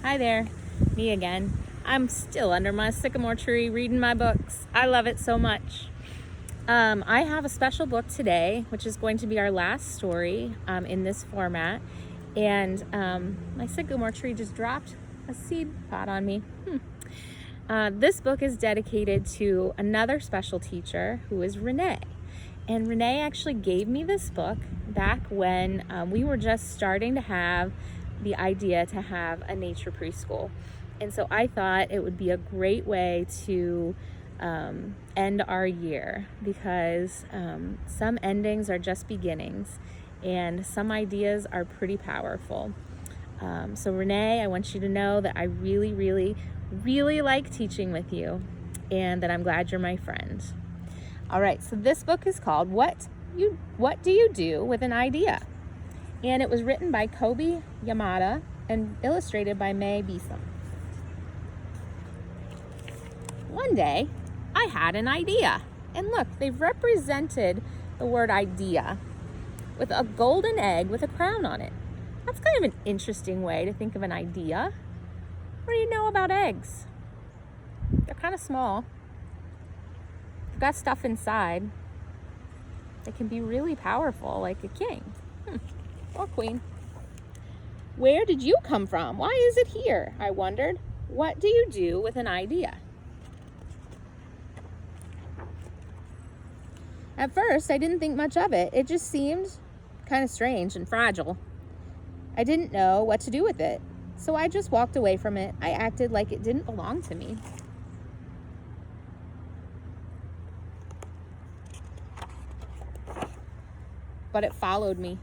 Hi there, me again. I'm still under my sycamore tree reading my books. I love it so much. I have a special book today, which is going to be our last story in this format. And my sycamore tree just dropped a seed pod on me. This book is dedicated to another special teacher who is Renee. And Renee actually gave me this book back when we were just starting to have the idea to have a nature preschool. And so I thought it would be a great way to end our year, because some endings are just beginnings and some ideas are pretty powerful. So Renee, I want you to know that I really, really, really like teaching with you, and that I'm glad you're my friend. All right, so this book is called What Do You Do with an Idea? And it was written by Kobe Yamada and illustrated by May Beeson. One day, I had an idea. And look, they've represented the word idea with a golden egg with a crown on it. That's kind of an interesting way to think of an idea. What do you know about eggs? They're kind of small. They've got stuff inside. They can be really powerful, like a king. Or queen. Where did you come from? Why is it here? I wondered. What do you do with an idea? At first, I didn't think much of it. It just seemed kind of strange and fragile. I didn't know what to do with it, so I just walked away from it. I acted like it didn't belong to me. But it followed me.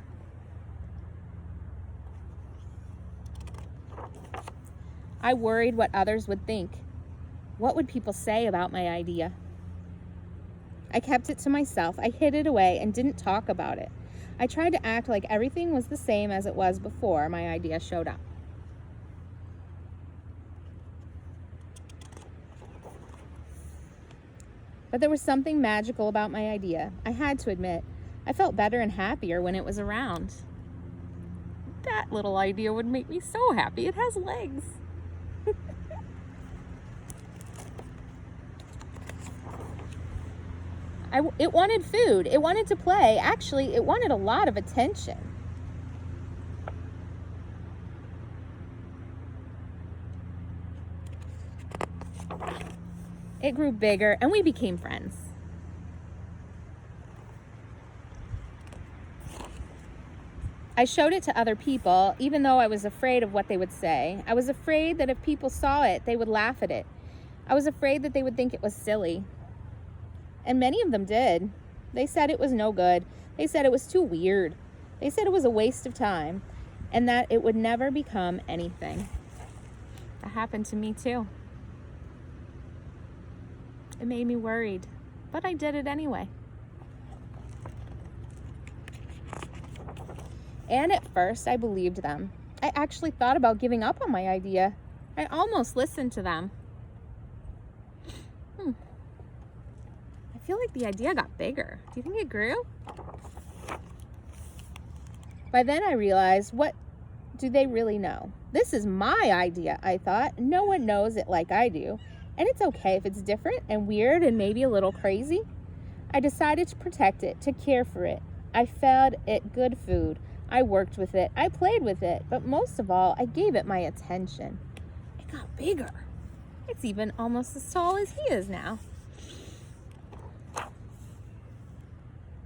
I worried what others would think. What would people say about my idea? I kept it to myself. I hid it away and didn't talk about it. I tried to act like everything was the same as it was before my idea showed up. But there was something magical about my idea. I had to admit, I felt better and happier when it was around. That little idea would make me so happy. It has legs. It wanted food. It wanted to play. Actually, it wanted a lot of attention. It grew bigger and we became friends. I showed it to other people, even though I was afraid of what they would say. I was afraid that if people saw it, they would laugh at it. I was afraid that they would think it was silly. And many of them did. They said it was no good. They said it was too weird. They said it was a waste of time and that it would never become anything. That happened to me too. It made me worried, but I did it anyway. And at first, I believed them. I actually thought about giving up on my idea. I almost listened to them. I feel like the idea got bigger. Do you think it grew? By then I realized, what do they really know? This is my idea, I thought. No one knows it like I do. And it's okay if it's different and weird and maybe a little crazy. I decided to protect it, to care for it. I fed it good food. I worked with it. I played with it. But most of all, I gave it my attention. It got bigger. It's even almost as tall as he is now.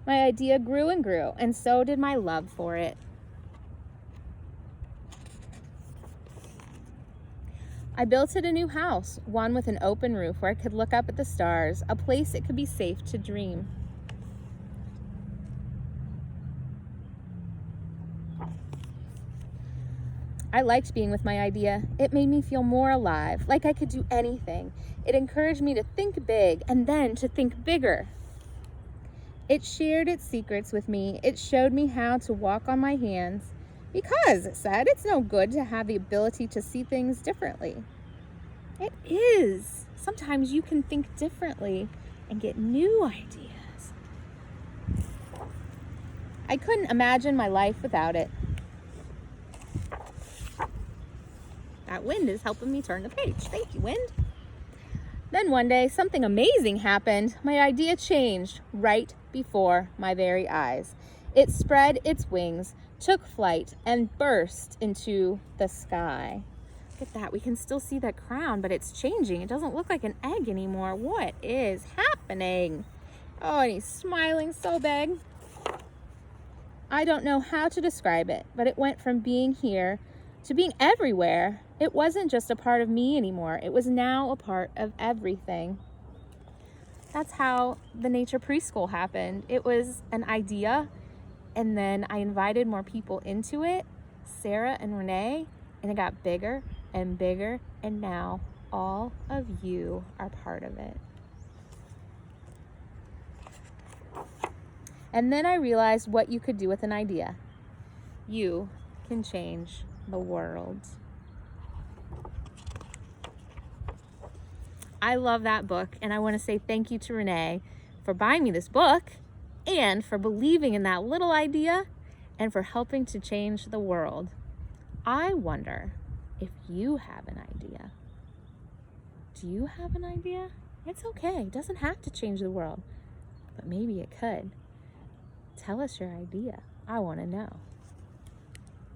My idea grew and grew, and so did my love for it. I built it a new house, one with an open roof where I could look up at the stars, a place it could be safe to dream. I liked being with my idea. It made me feel more alive, like I could do anything. It encouraged me to think big and then to think bigger. It shared its secrets with me. It showed me how to walk on my hands because, it said, it's no good to have the ability to see things differently. It is. Sometimes you can think differently and get new ideas. I couldn't imagine my life without it. That wind is helping me turn the page. Thank you, wind. Then one day, something amazing happened. My idea changed right before my very eyes. It spread its wings, took flight, and burst into the sky. Look at that. We can still see that crown, but it's changing. It doesn't look like an egg anymore. What is happening? Oh, and he's smiling so big. I don't know how to describe it, but it went from being here to being everywhere. It wasn't just a part of me anymore. It was now a part of everything. That's how the nature preschool happened. It was an idea, and then I invited more people into it, Sarah and Renee, and it got bigger and bigger, and now all of you are part of it. And then I realized what you could do with an idea. You can change the world. I love that book, and I want to say thank you to Renee for buying me this book and for believing in that little idea and for helping to change the world. I wonder if you have an idea. Do you have an idea? It's okay. It doesn't have to change the world, but maybe it could. Tell us your idea. I want to know.